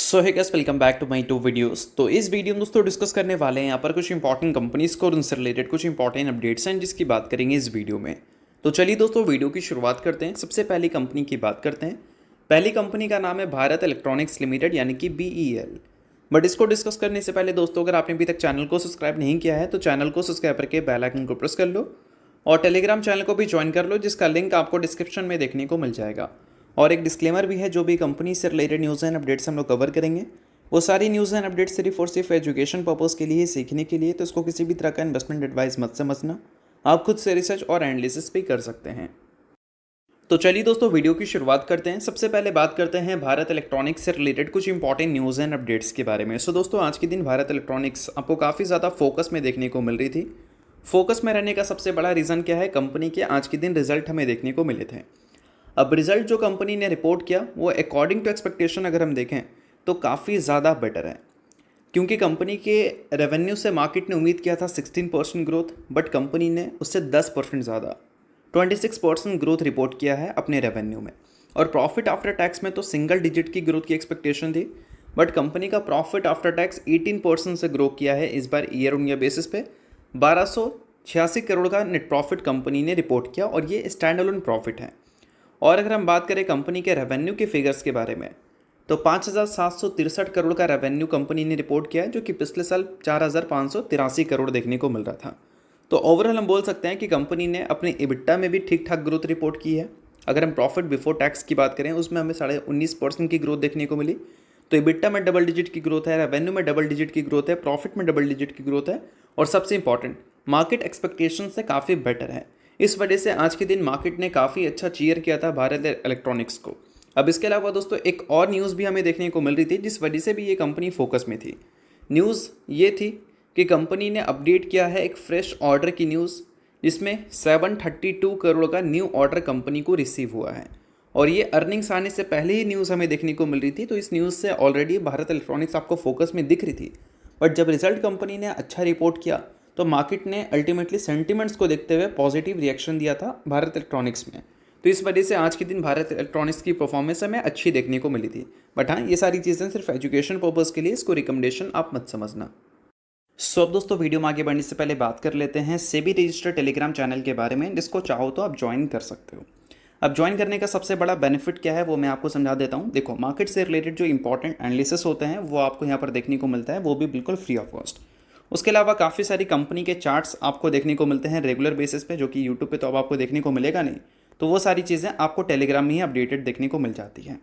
So hi guys, welcome back to my to videos. तो इस video में दोस्तों डिस्कस करने वाले हैं यहाँ पर कुछ इंपॉर्टेंट कंपनीज को और उनसे रिलेटेड कुछ इंपॉर्टेंट अपडेट्स हैं जिसकी बात करेंगे इस वीडियो में। तो चलिए दोस्तों वीडियो की शुरुआत करते हैं। सबसे पहली कंपनी की बात करते हैं। पहली कंपनी का नाम है भारत इलेक्ट्रॉनिक्स लिमिटेड यानी कि BEL। बट इसको डिस्कस करने से पहले दोस्तों, अगर आपने अभी तक चैनल को सब्सक्राइब नहीं किया है तो चैनल को सब्सक्राइब करके बेल आइकन को प्रेस कर लो और टेलीग्राम चैनल को भी ज्वाइन कर लो, जिसका लिंक आपको डिस्क्रिप्शन में देखने को मिल जाएगा। और एक डिस्क्लेमर भी है, जो भी कंपनी से रिलेटेड न्यूज़ एंड अपडेट्स हम लोग कवर करेंगे वो सारी न्यूज़ एंड अपडेट्स सिर्फ और सिर्फ एजुकेशन पर्पज़ के लिए, सीखने के लिए, तो इसको किसी भी तरह का इन्वेस्टमेंट एडवाइस मत समझना। आप खुद से रिसर्च और एनालिसिस भी कर सकते हैं। तो चलिए दोस्तों वीडियो की शुरुआत करते हैं। सबसे पहले बात करते हैं भारत इलेक्ट्रॉनिक्स से रिलेटेड कुछ इंपॉर्टेंट न्यूज़ एंड अपडेट्स के बारे में। सो दोस्तों, आज के दिन भारत इलेक्ट्रॉनिक्स आपको काफ़ी ज़्यादा फोकस में देखने को मिल रही थी। फोकस में रहने का सबसे बड़ा रीज़न क्या है? कंपनी के आज के दिन रिजल्ट हमें देखने को मिले थे। अब रिजल्ट जो कंपनी ने रिपोर्ट किया वो अकॉर्डिंग टू एक्सपेक्टेशन अगर हम देखें तो काफ़ी ज़्यादा बेटर है, क्योंकि कंपनी के रेवेन्यू से मार्केट ने उम्मीद किया था 16% ग्रोथ, बट कंपनी ने उससे 10% ज़्यादा 26% ग्रोथ रिपोर्ट किया है अपने रेवेन्यू में। और प्रॉफिट आफ्टर टैक्स में तो सिंगल डिजिट की ग्रोथ की एक्सपेक्टेशन थी, बट कंपनी का प्रॉफिट आफ्टर टैक्स 18% से ग्रो किया है इस बार ईयर ऑन ईयर बेसिस पे। 1286 करोड़ का नेट प्रॉफिट कंपनी ने रिपोर्ट किया और ये स्टैंड अलोन प्रॉफिट है। और अगर हम बात करें कंपनी के रेवेन्यू के फिगर्स के बारे में तो 5,763 करोड़ का रेवेन्यू कंपनी ने रिपोर्ट किया है, जो कि पिछले साल 4,583 करोड़ देखने को मिल रहा था। तो ओवरऑल हम बोल सकते हैं कि कंपनी ने अपने EBITDA में भी ठीक ठाक ग्रोथ रिपोर्ट की है। अगर हम प्रॉफिट बिफोर टैक्स की बात करें उसमें हमें 19.5% की ग्रोथ देखने को मिली। तो EBITDA में डबल डिजिट की ग्रोथ है, रेवेन्यू में डबल डिजिट की ग्रोथ है, प्रॉफिट में डबल डिजिट की ग्रोथ है, और सबसे इंपॉर्टेंट मार्केट एक्सपेक्टेशन से काफ़ी बेटर है। इस वजह से आज के दिन मार्केट ने काफ़ी अच्छा चीयर किया था भारत इलेक्ट्रॉनिक्स को। अब इसके अलावा दोस्तों एक और न्यूज़ भी हमें देखने को मिल रही थी जिस वजह से भी ये कंपनी फोकस में थी। न्यूज़ ये थी कि कंपनी ने अपडेट किया है एक फ्रेश ऑर्डर की न्यूज़, जिसमें 732 करोड़ का न्यू ऑर्डर कंपनी को रिसीव हुआ है। और ये अर्निंग्स आने से पहले ही न्यूज़ हमें देखने को मिल रही थी, तो इस न्यूज़ से ऑलरेडी भारत इलेक्ट्रॉनिक्स आपको फोकस में दिख रही थी। बट जब रिजल्ट कंपनी ने अच्छा रिपोर्ट किया तो मार्केट ने अल्टीमेटली सेंटिमेंट्स को देखते हुए पॉजिटिव रिएक्शन दिया था भारत इलेक्ट्रॉनिक्स में। तो इस वजह से आज के दिन भारत इलेक्ट्रॉनिक्स की परफॉर्मेंस हमें अच्छी देखने को मिली थी। बट हाँ, ये सारी चीज़ें सिर्फ एजुकेशन पर्पज़ के लिए, इसको रिकमेंडेशन आप मत समझना। सो अब दोस्तों वीडियो में आगे बढ़ने से पहले बात कर लेते हैं सेबी रजिस्टर्ड टेलीग्राम चैनल के बारे में, जिसको चाहो तो आप ज्वाइन कर सकते हो। अब ज्वाइन करने का सबसे बड़ा बेनिफिट क्या है वो मैं आपको समझा देता हूँ। देखो, मार्केट से रिलेटेड जो इंपॉर्टेंट एनालिसिस होते हैं वो आपको यहाँ पर देखने को मिलता है, वो भी बिल्कुल फ्री ऑफ कॉस्ट। उसके अलावा काफ़ी सारी कंपनी के चार्ट्स आपको देखने को मिलते हैं रेगुलर बेसिस पे, जो कि यूट्यूब पे तो अब आपको देखने को मिलेगा नहीं। तो वो सारी चीज़ें आपको टेलीग्राम में ही अपडेटेड देखने को मिल जाती हैं।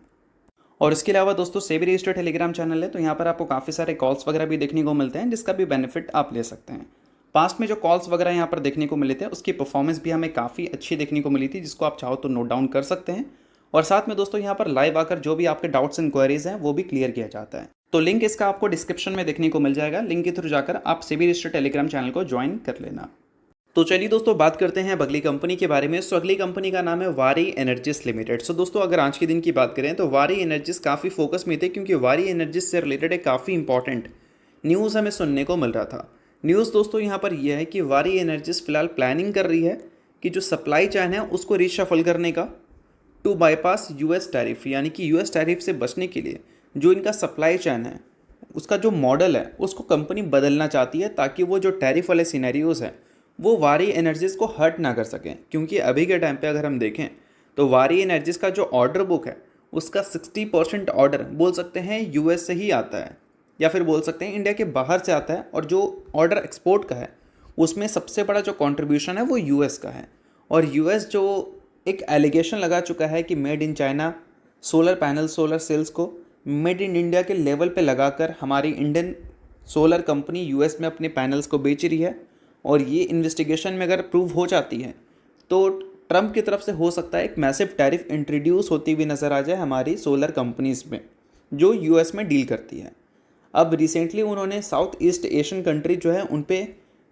और इसके अलावा दोस्तों सेबी रजिस्टर्ड टेलीग्राम चैनल है, तो यहाँ पर आपको काफ़ी सारे कॉल्स वगैरह भी देखने को मिलते हैं, जिसका भी बेनिफिट आप ले सकते हैं। पास्ट में जो कॉल्स वगैरह यहाँ पर देखने को मिले थे उसकी परफॉर्मेंस भी हमें काफ़ी अच्छी देखने को मिली थी, जिसको आप चाहो तो नोट डाउन कर सकते हैं। और साथ में दोस्तों यहाँ पर लाइव आकर जो भी आपके डाउट्स इंक्वायरीज हैं वो भी क्लियर किया जाता है। तो लिंक इसका आपको डिस्क्रिप्शन में देखने को मिल जाएगा, लिंक के थ्रू जाकर आप सेबी रजिस्टर्ड टेलीग्राम चैनल को ज्वाइन कर लेना। तो चलिए दोस्तों बात करते हैं अगली कंपनी के बारे में। सो अगली कंपनी का नाम है वारी एनर्जीज लिमिटेड। सो दोस्तों अगर आज के दिन की बात करें तो वारी एनर्जीज काफ़ी फोकस में थे, क्योंकि वारी एनर्जीज से रिलेटेड एक काफ़ी इंपॉर्टेंट न्यूज़ हमें सुनने को मिल रहा था। न्यूज़ दोस्तों यहाँ पर यह है कि वारी एनर्जीज फिलहाल प्लानिंग कर रही है कि जो सप्लाई चैन है उसको रीशफल करने का, टू बाईपास US टैरिफ, यानी कि US टैरिफ से बचने के लिए जो इनका सप्लाई चैन है उसका जो मॉडल है उसको कंपनी बदलना चाहती है, ताकि वो जो टैरिफ वाले सिनेरियोज़ हैं वो वारी एनर्जीज़ को हर्ट ना कर सकें। क्योंकि अभी के टाइम पे अगर हम देखें तो वारी एनर्जीज़ का जो ऑर्डर बुक है उसका 60% ऑर्डर बोल सकते हैं US से ही आता है, या फिर बोल सकते हैं इंडिया के बाहर से आता है। और जो ऑर्डर एक्सपोर्ट का है उसमें सबसे बड़ा जो कंट्रीब्यूशन है वो US का है। और US जो एक एलिगेशन लगा चुका है कि made in China solar panel, solar cells को मेड इन इंडिया के लेवल पे लगाकर हमारी इंडियन सोलर कंपनी US में अपने पैनल्स को बेच रही है। और ये इन्वेस्टिगेशन में अगर प्रूव हो जाती है तो ट्रम्प की तरफ से हो सकता है एक मैसिव टैरिफ इंट्रोड्यूस होती हुई नज़र आ जाए हमारी सोलर कंपनीज़ में जो US में डील करती है। अब रिसेंटली उन्होंने साउथ ईस्ट एशियन कंट्री जो है उन पे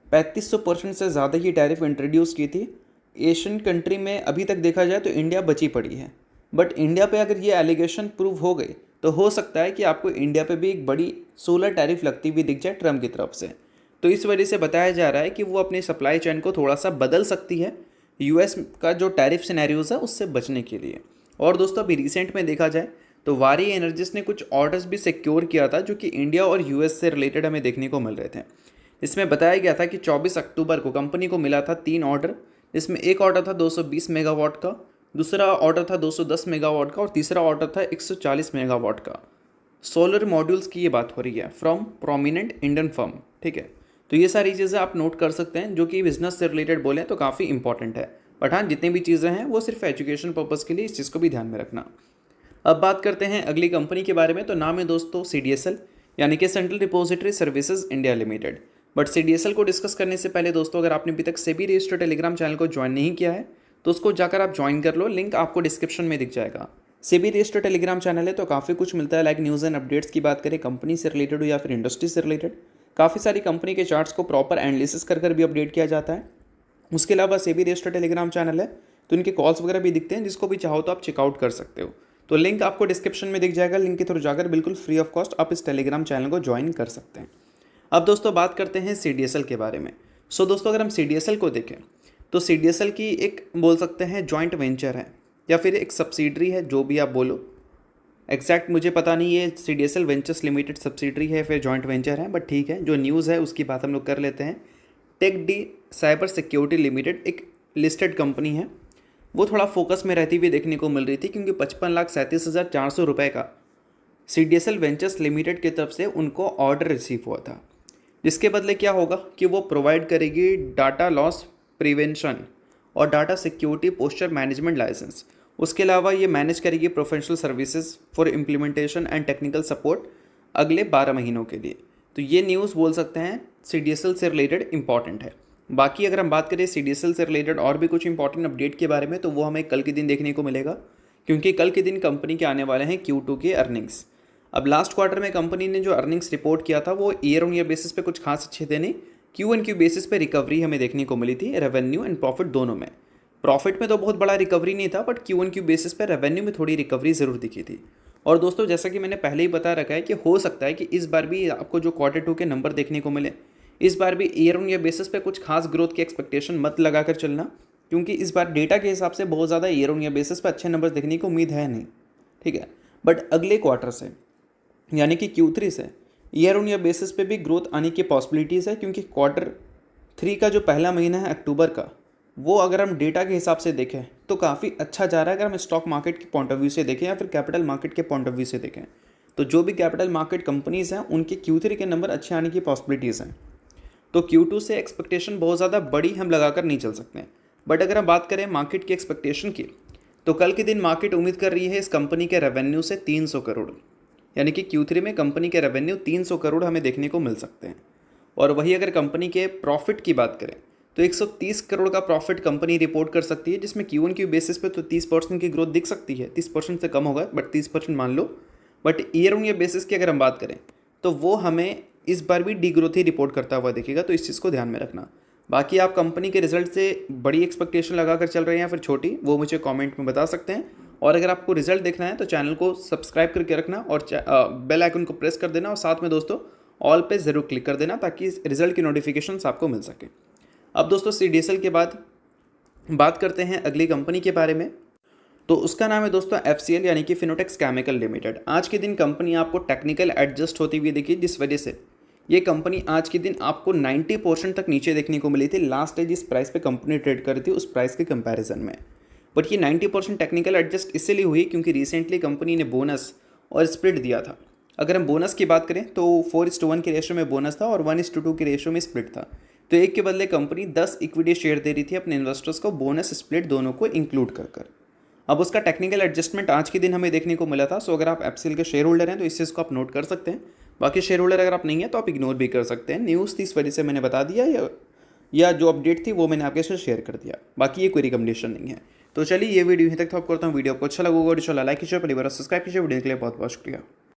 3500% से ज़्यादा ही टैरिफ इंट्रोड्यूस की थी। एशियन कंट्री में अभी तक देखा जाए तो इंडिया बची पड़ी है, बट इंडिया पे अगर ये एलिगेशन प्रूव हो गई तो हो सकता है कि आपको इंडिया पे भी एक बड़ी सोलर टैरिफ लगती हुई दिख जाए ट्रम्प की तरफ से। तो इस वजह से बताया जा रहा है कि वो अपने सप्लाई चेन को थोड़ा सा बदल सकती है US का जो टैरिफ सिनेरियोज है उससे बचने के लिए। और दोस्तों अभी रिसेंट में देखा जाए तो वारी एनर्जीज ने कुछ ऑर्डर्स भी सिक्योर किया था जो कि इंडिया और यूएस से रिलेटेड हमें देखने को मिल रहे थे। इसमें बताया गया था कि 24 अक्टूबर को कंपनी को मिला था 3 ऑर्डर, जिसमें एक ऑर्डर था 220 मेगावाट का, दूसरा ऑर्डर था 210 मेगावाट का और तीसरा ऑर्डर था 140 मेगावाट का। सोलर मॉड्यूल्स की ये बात हो रही है फ्रॉम प्रोमिनेंट इंडियन फर्म, ठीक है। तो ये सारी चीज़ें आप नोट कर सकते हैं जो कि बिजनेस से रिलेटेड बोलें तो काफ़ी इंपॉर्टेंट है। बट हाँ, जितनी भी चीज़ें हैं वो सिर्फ एजुकेशन पर्पज़ के लिए, इस चीज़ को भी ध्यान में रखना। अब बात करते हैं अगली कंपनी के बारे में। तो नाम है दोस्तों CDSL, यानी कि central depository services India limited. But CDSL को डिस्कस करने से पहले दोस्तों, अगर आपने अभी तक सेबी रजिस्टर्ड टेलीग्राम चैनल को ज्वाइन नहीं किया है तो उसको जाकर आप ज्वाइन कर लो, लिंक आपको डिस्क्रिप्शन में दिख जाएगा। सेबी रजिस्टर्ड टेलीग्राम चैनल है तो काफ़ी कुछ मिलता है, लाइक न्यूज़ एंड अपडेट्स की बात करें कंपनी से रिलेटेड हो या फिर इंडस्ट्री से रिलेटेड, काफ़ी सारी कंपनी के चार्ट्स को प्रॉपर एनालिसिस कर भी अपडेट किया जाता है। उसके अलावा सेबी रजिस्टर्ड टेलीग्राम चैनल है तो इनके कॉल्स वगैरह भी दिखते हैं, जिसको भी चाहो तो आप चेकआउट कर सकते हो। तो लिंक आपको डिस्क्रिप्शन में दिख जाएगा, लिंक के थ्रू जाकर बिल्कुल फ्री ऑफ कॉस्ट आप इस टेलीग्राम चैनल को ज्वाइन कर सकते हैं। अब दोस्तों बात करते हैं CDSL के बारे में। सो दोस्तों, अगर हम CDSL को देखें तो CDSL की एक बोल सकते हैं जॉइंट वेंचर है या फिर एक सब्सिडरी है, जो भी आप बोलो। एग्जैक्ट मुझे पता नहीं है CDSL वेंचर्स लिमिटेड सब्सिडरी है फिर जॉइंट वेंचर है, बट ठीक है, जो न्यूज़ है उसकी बात हम लोग कर लेते हैं। Tech D cyber security limited एक लिस्टेड कंपनी है, वो थोड़ा फोकस में रहती हुई देखने को मिल रही थी क्योंकि 55,37,400 रुपये का CDSL वेंचर्स लिमिटेड की तरफ से उनको ऑर्डर रिसीव हुआ था, जिसके बदले क्या होगा कि वो प्रोवाइड करेगी डाटा लॉस प्रिवेंशन और data security posture management licence. उसके अलावा ये मैनेज करेगी professional services for implementation and technical support अगले 12 महीनों के लिए। तो ये न्यूज़ बोल सकते हैं CDSL से रिलेटेड इंपॉर्टेंट है। बाकी अगर हम बात करें CDSL से रिलेटेड और भी कुछ इंपॉर्टेंट अपडेट के बारे में तो वो हमें कल के दिन देखने को मिलेगा, क्योंकि कल के दिन कंपनी के आने वाले हैं Q2 के अर्निंग्स। अब लास्ट क्वार्टर में कंपनी ने जो अर्निंग्स रिपोर्ट किया था वो ईयर ऑन ईयर बेसिस पे कुछ खास अच्छे थे नहीं, Q1Q बेसिस पे रिकवरी हमें देखने को मिली थी, रेवेन्यू एंड प्रॉफिट दोनों में। प्रॉफिट में तो बहुत बड़ा रिकवरी नहीं था, बट Q1Q बेसिस पे रेवेन्यू में थोड़ी रिकवरी ज़रूर दिखी थी। और दोस्तों, जैसा कि मैंने पहले ही बता रखा है कि हो सकता है कि इस बार भी आपको जो Q2 के नंबर देखने को मिले, इस बार भी ईयर ऑन ईयर बेसिस पे कुछ खास ग्रोथ की एक्सपेक्टेशन मत लगाकर चलना, क्योंकि इस बार डेटा के हिसाब से बहुत ज़्यादा ईयर ऑन ईयर बेसिस पे अच्छे नंबर देखने की उम्मीद है नहीं, ठीक है। बट अगले क्वार्टर से यानी कि Q3 से ईयर ऑन ईयर बेसिस पे भी ग्रोथ आने की पॉसिबिलिटीज़ है, क्योंकि Q3 का जो पहला महीना है अक्टूबर का, वो अगर हम डेटा के हिसाब से देखें तो काफ़ी अच्छा जा रहा है। अगर हम स्टॉक मार्केट के पॉइंट ऑफ व्यू से देखें या फिर कैपिटल मार्केट के पॉइंट ऑफ व्यू से देखें तो जो भी कैपिटल मार्केट कंपनीज़ हैं उनके Q3 के नंबर अच्छे आने की पॉसिबिलिटीज़ हैं। तो Q2 से एक्सपेक्टेशन बहुत ज़्यादा बड़ी हम लगाकर नहीं चल सकते हैं। बट अगर हम बात करें मार्केट की एक्सपेक्टेशन की, तो कल के दिन मार्केट उम्मीद कर रही है इस कंपनी के रेवेन्यू से 300 करोड़, यानी कि Q3 में कंपनी के रेवेन्यू 300 करोड़ हमें देखने को मिल सकते हैं। और वही अगर कंपनी के प्रॉफिट की बात करें तो 130 करोड़ का प्रॉफिट कंपनी रिपोर्ट कर सकती है, जिसमें Q1Q बेसिस पे तो 30% की ग्रोथ दिख सकती है। 30% से कम होगा बट 30% मान लो। But year on year basis की अगर हम बात करें तो वो हमें इस बार भी डी ग्रोथ ही रिपोर्ट करता हुआ दिखेगा, तो इस चीज़ को ध्यान में रखना। बाकी आप कंपनी के रिजल्ट से बड़ी एक्सपेक्टेशन लगाकर चल रहे हैं या फिर छोटी, वो मुझे कमेंट में बता सकते हैं। और अगर आपको रिजल्ट देखना है तो चैनल को सब्सक्राइब करके रखना और बेल आइकन को प्रेस कर देना और साथ में दोस्तों ऑल पे ज़रूर क्लिक कर देना ताकि रिजल्ट की नोटिफिकेशन आपको मिल सके। अब दोस्तों CDSL के बाद बात करते हैं अगली कंपनी के बारे में। तो उसका नाम है दोस्तों FCL, यानी कि फिनोटेक्स केमिकल लिमिटेड। आज के दिन कंपनी आपको टेक्निकल एडजस्ट होती हुई दिखी, जिस वजह से ये कंपनी आज के दिन आपको 90% तक नीचे देखने को मिली थी। लास्ट डे जिस प्राइस पे कंपनी ट्रेड कर रही थी उस प्राइस के कंपैरिजन में। बट ये 90% टेक्निकल एडजस्ट इसलिए हुई क्योंकि रिसेंटली कंपनी ने बोनस और स्प्लिट दिया था। अगर हम बोनस की बात करें तो 4:1 के रेशो में बोनस था और 1:2 के रेशो में स्प्लिट था। तो एक के बदले कंपनी 10 इक्विटी शेयर दे रही थी अपने इन्वेस्टर्स को, बोनस स्प्लिट दोनों को इंक्लूड कर। अब उसका टेक्निकल एडजस्टमेंट आज के दिन हमें देखने को मिला था। सो अगर आप FCL के शेयर होल्डर हैं तो इस चीज़ को आप नोट कर सकते हैं। बाकी शेयर होल्डर अगर आप नहीं हैं तो आप इग्नोर भी कर सकते हैं। न्यूज़ थी इस वजह से मैंने बता दिया, या जो अपडेट थी वो मैंने आपके साथ शेयर कर दिया। बाकी ये कोई रिकमेंडेशन नहीं है। तो चलिए ये वीडियो यहीं तक था। आप करता हूँ वीडियो आपको अच्छा लगा होगा, लाइक कीजिए, परिवार सब्सक्राइब कीजिए। वीडियो के लिए बहुत बहुत शुक्रिया।